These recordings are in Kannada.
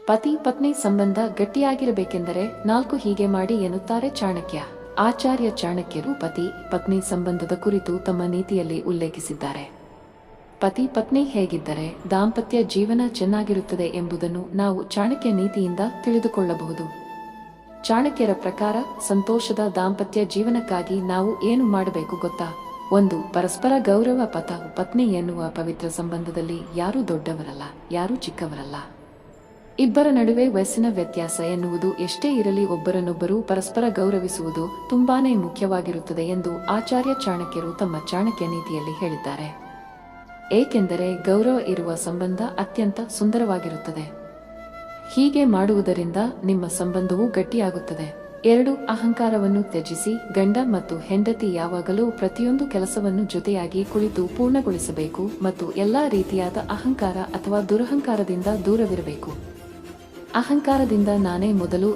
ಪತಿ ಪತ್ನಿ ಸಂಬಂಧ ಗಟ್ಟಿಯಾಗಿರಬೇಕೆಂದರೆ 4 ಹೀಗೆ ಮಾಡಿ ಎನ್ನುತ್ತಾರೆ ಚಾಣಕ್ಯ. ಆಚಾರ್ಯ ಚಾಣಕ್ಯರು ಪತಿ ಪತ್ನಿ ಸಂಬಂಧದ ಕುರಿತು ತಮ್ಮ ನೀತಿಯಲ್ಲಿ ಉಲ್ಲೇಖಿಸಿದ್ದಾರೆ. ಪತಿ ಪತ್ನಿ ಹೇಗಿದ್ದರೆ ದಾಂಪತ್ಯ ಜೀವನ ಚೆನ್ನಾಗಿರುತ್ತದೆ ಎಂಬುದನ್ನು ನಾವು ಚಾಣಕ್ಯ ನೀತಿಯಿಂದ ತಿಳಿದುಕೊಳ್ಳಬಹುದು. ಚಾಣಕ್ಯರ ಪ್ರಕಾರ ಸಂತೋಷದ ದಾಂಪತ್ಯ ಜೀವನಕ್ಕಾಗಿ ನಾವು ಏನು ಮಾಡಬೇಕು ಗೊತ್ತಾ? 1. ಪರಸ್ಪರ ಗೌರವ. ಪತ್ನಿ ಎನ್ನುವ ಪವಿತ್ರ ಸಂಬಂಧದಲ್ಲಿ ಯಾರೂ ದೊಡ್ಡವರಲ್ಲ, ಯಾರೂ ಚಿಕ್ಕವರಲ್ಲ. ಇಬ್ಬರ ನಡುವೆ ವಯಸ್ಸಿನ ವ್ಯತ್ಯಾಸ ಎನ್ನುವುದು ಎಷ್ಟೇ ಇರಲಿ, ಒಬ್ಬರನ್ನೊಬ್ಬರು ಪರಸ್ಪರ ಗೌರವಿಸುವುದು ತುಂಬಾನೇ ಮುಖ್ಯವಾಗಿರುತ್ತದೆ ಎಂದು ಆಚಾರ್ಯ ಚಾಣಕ್ಯರು ತಮ್ಮ ಚಾಣಕ್ಯ ನೀತಿಯಲ್ಲಿ ಹೇಳಿದ್ದಾರೆ. ಏಕೆಂದರೆ ಗೌರವ ಇರುವ ಸಂಬಂಧ ಅತ್ಯಂತ ಸುಂದರವಾಗಿರುತ್ತದೆ. ಹೀಗೆ ಮಾಡುವುದರಿಂದ ನಿಮ್ಮ ಸಂಬಂಧವೂ ಗಟ್ಟಿಯಾಗುತ್ತದೆ. 2. ಅಹಂಕಾರವನ್ನು ತ್ಯಜಿಸಿ. ಗಂಡ ಮತ್ತು ಹೆಂಡತಿ ಯಾವಾಗಲೂ ಪ್ರತಿಯೊಂದು ಕೆಲಸವನ್ನು ಜೊತೆಯಾಗಿ ಕುಳಿತು ಪೂರ್ಣಗೊಳಿಸಬೇಕು ಮತ್ತು ಎಲ್ಲಾ ರೀತಿಯಾದ ಅಹಂಕಾರ ಅಥವಾ ದುರಹಂಕಾರದಿಂದ ದೂರವಿರಬೇಕು. ಅಹಂಕಾರದಿಂದ ನಾನೇ ಮೊದಲು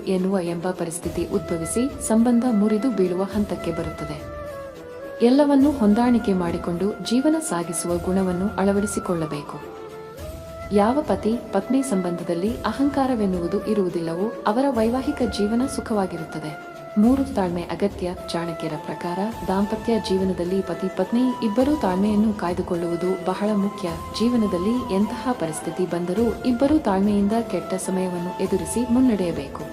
ಎಂಬ ಪರಿಸ್ಥಿತಿ ಉದ್ಭವಿಸಿ ಸಂಬಂಧ ಮುರಿದು ಬೀಳುವ ಹಂತಕ್ಕೆ ಬರುತ್ತದೆ. ಎಲ್ಲವನ್ನೂ ಹೊಂದಾಣಿಕೆ ಮಾಡಿಕೊಂಡು ಜೀವನ ಸಾಗಿಸುವ ಗುಣವನ್ನು ಅಳವಡಿಸಿಕೊಳ್ಳಬೇಕು. ಯಾವ ಪತಿ ಪತ್ನಿ ಸಂಬಂಧದಲ್ಲಿ ಅಹಂಕಾರವೆನ್ನುವುದು ಇರುವುದಿಲ್ಲವೋ ಅವರ ವೈವಾಹಿಕ ಜೀವನ ಸುಖವಾಗಿರುತ್ತದೆ. 3. ತಾಳ್ಮೆ ಅಗತ್ಯ. ಚಾಣಕ್ಯರ ಪ್ರಕಾರ ದಾಂಪತ್ಯ ಜೀವನದಲ್ಲಿ ಪತಿ ಪತ್ನಿ ಇಬ್ಬರೂ ತಾಳ್ಮೆಯನ್ನು ಕಾಯ್ದುಕೊಳ್ಳುವುದು ಬಹಳ ಮುಖ್ಯ. ಜೀವನದಲ್ಲಿ ಎಂತಹ ಪರಿಸ್ಥಿತಿ ಬಂದರೂ ಇಬ್ಬರೂ ತಾಳ್ಮೆಯಿಂದ ಕೆಟ್ಟ ಸಮಯವನ್ನು ಎದುರಿಸಿ ಮುನ್ನಡೆಯಬೇಕು.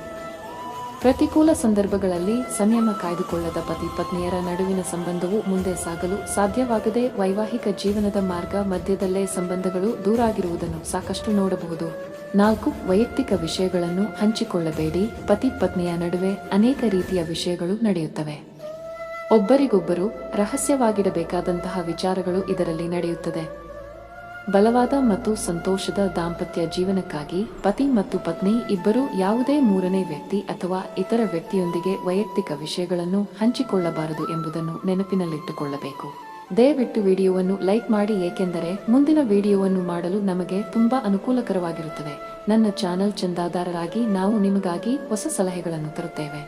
ಪ್ರತಿಕೂಲ ಸಂದರ್ಭಗಳಲ್ಲಿ ಸಂಯಮ ಕಾಯ್ದುಕೊಳ್ಳದ ಪತಿ ಪತ್ನಿಯರ ನಡುವಿನ ಸಂಬಂಧವು ಮುಂದೆ ಸಾಗಲು ಸಾಧ್ಯವಾಗದೆ ವೈವಾಹಿಕ ಜೀವನದ ಮಾರ್ಗ ಮಧ್ಯದಲ್ಲೇ ಸಂಬಂಧಗಳು ದೂರಾಗಿರುವುದನ್ನು ಸಾಕಷ್ಟು ನೋಡಬಹುದು. 4. ವೈಯಕ್ತಿಕ ವಿಷಯಗಳನ್ನು ಹಂಚಿಕೊಳ್ಳಬೇಡಿ. ಪತಿ ಪತ್ನಿಯ ನಡುವೆ ಅನೇಕ ರೀತಿಯ ವಿಷಯಗಳು ನಡೆಯುತ್ತವೆ. ಒಬ್ಬರಿಗೊಬ್ಬರು ರಹಸ್ಯವಾಗಿಡಬೇಕಾದಂತಹ ವಿಚಾರಗಳು ಇದರಲ್ಲಿ ನಡೆಯುತ್ತದೆ. ಬಲವಾದ ಮತ್ತು ಸಂತೋಷದ ದಾಂಪತ್ಯ ಜೀವನಕ್ಕಾಗಿ ಪತಿ ಮತ್ತು ಪತ್ನಿ ಇಬ್ಬರೂ ಯಾವುದೇ ಮೂರನೇ ವ್ಯಕ್ತಿ ಅಥವಾ ಇತರ ವ್ಯಕ್ತಿಯೊಂದಿಗೆ ವೈಯಕ್ತಿಕ ವಿಷಯಗಳನ್ನು ಹಂಚಿಕೊಳ್ಳಬಾರದು ಎಂಬುದನ್ನು ನೆನಪಿನಲ್ಲಿಟ್ಟುಕೊಳ್ಳಬೇಕು. ದಯವಿಟ್ಟು ವಿಡಿಯೋವನ್ನು ಲೈಕ್ ಮಾಡಿ, ಏಕೆಂದರೆ ಮುಂದಿನ ವಿಡಿಯೋವನ್ನು ಮಾಡಲು ನಮಗೆ ತುಂಬಾ ಅನುಕೂಲಕರವಾಗಿರುತ್ತದೆ. ನನ್ನ ಚಾನೆಲ್ ಚಂದಾದಾರರಾಗಿ ನಾವು ನಿಮಗಾಗಿ ಹೊಸ ಸಲಹೆಗಳನ್ನು ತರುತ್ತೇವೆ.